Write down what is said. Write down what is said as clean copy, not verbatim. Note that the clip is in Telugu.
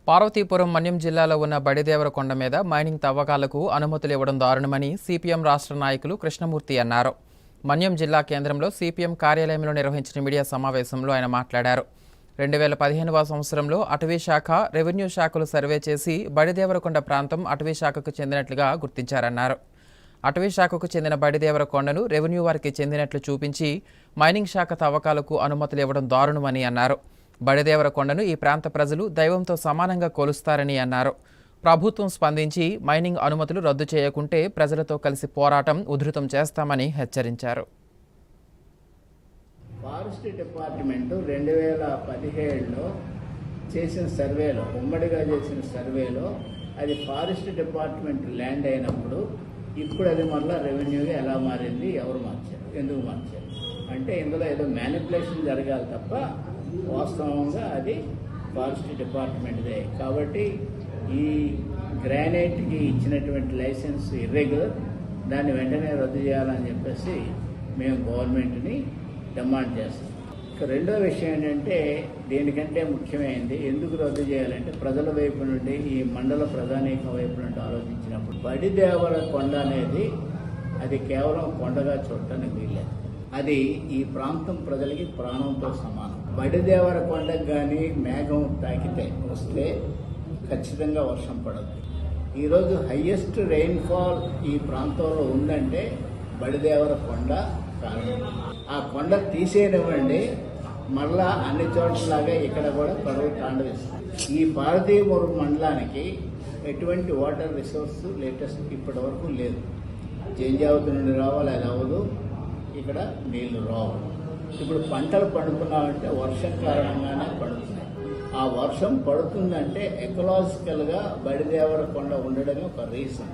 పార్వతీపురం మన్యం జిల్లాలో ఉన్న బడిదేవరకొండ మీద మైనింగ్ తవ్వకాలకు అనుమతులు ఇవ్వడం దారుణమని సిపిఎం రాష్ట్ర నాయకులు కృష్ణమూర్తి అన్నారు. మన్యం జిల్లా కేంద్రంలో సిపిఎం కార్యాలయంలో నిర్వహించిన మీడియా సమావేశంలో ఆయన మాట్లాడారు. 2015వ సంవత్సరంలో అటవీ శాఖ, రెవెన్యూ శాఖలు సర్వే చేసి బడిదేవరకొండ ప్రాంతం అటవీ శాఖకు చెందినట్లుగా గుర్తించారన్నారు. అటవీ శాఖకు చెందిన బడిదేవరకొండను రెవెన్యూ వారికి చెందినట్లు చూపించి మైనింగ్ శాఖ తవ్వకాలకు అనుమతులు ఇవ్వడం దారుణమని అన్నారు. బడిదేవరకొండను ఈ ప్రాంత ప్రజలు దైవంతో సమానంగా కొలుస్తారని అన్నారు. ప్రభుత్వం స్పందించి మైనింగ్ అనుమతులు రద్దు చేయకుంటే ప్రజలతో కలిసి పోరాటం ఉధృతం చేస్తామని హెచ్చరించారు. ఫారెస్ట్ డిపార్ట్మెంట్ 2017లో చేసిన సర్వేలో, ఉమ్మడిగా చేసిన సర్వేలో అది ఫారెస్ట్ డిపార్ట్మెంట్ ల్యాండ్ అయినప్పుడు ఇప్పుడు అది మళ్ళీ రెవెన్యూగా ఎలా మారింది, ఎవరు మార్చారు, ఎందుకు మార్చారు అంటే ఇందులో ఏదో మ్యానిపులేషన్ జరగాలి తప్ప వాస్తవంగా అది ఫారెస్ట్ డిపార్ట్మెంట్దే. కాబట్టి ఈ గ్రానైట్కి ఇచ్చినటువంటి లైసెన్స్ ఇర్రెగ్యులర్, దాన్ని వెంటనే రద్దు చేయాలని చెప్పేసి మేము గవర్నమెంట్ని డిమాండ్ చేస్తాం. ఇక రెండో విషయం ఏంటంటే, దీనికంటే ముఖ్యమైనది ఎందుకు రద్దు చేయాలంటే ప్రజల వైపు నుండి, ఈ మండల ప్రధానికం వైపు నుండి ఆలోచించినప్పుడు బడిదేవరకొండ అనేది అది కేవలం కొండగా చూడటానికి వీల్లేదు. అది ఈ ప్రాంతం ప్రజలకి ప్రాణంతో సమానం. బడిదేవరకొండకు కానీ మేఘం తాకితే వస్తే ఖచ్చితంగా వర్షం పడదు. ఈరోజు హయ్యెస్ట్ రెయిన్ఫాల్ ఈ ప్రాంతంలో ఉందంటే బడిదేవరకొండ కారణం. ఆ కొండ తీసేయనివ్వండి, మళ్ళా అన్ని చోట్లలాగా ఇక్కడ కూడా కరువు తాండవిస్తుంది. ఈ పార్వతీపురం మండలానికి ఎటువంటి వాటర్ రిసోర్స్ లేటెస్ట్ ఇప్పటి వరకు లేదు. జంజావతి నుండి రావాలి, అది అవ్వదు. ఇక్కడ నీళ్లు రావు. ఇప్పుడు పంటలు పండుతున్నామంటే వర్షం కారణంగానే పడుతున్నాయి. ఆ వర్షం పడుతుందంటే ఎకలాజికల్గా బడిదేవరకొండ ఉండడమే ఒక రీజన్.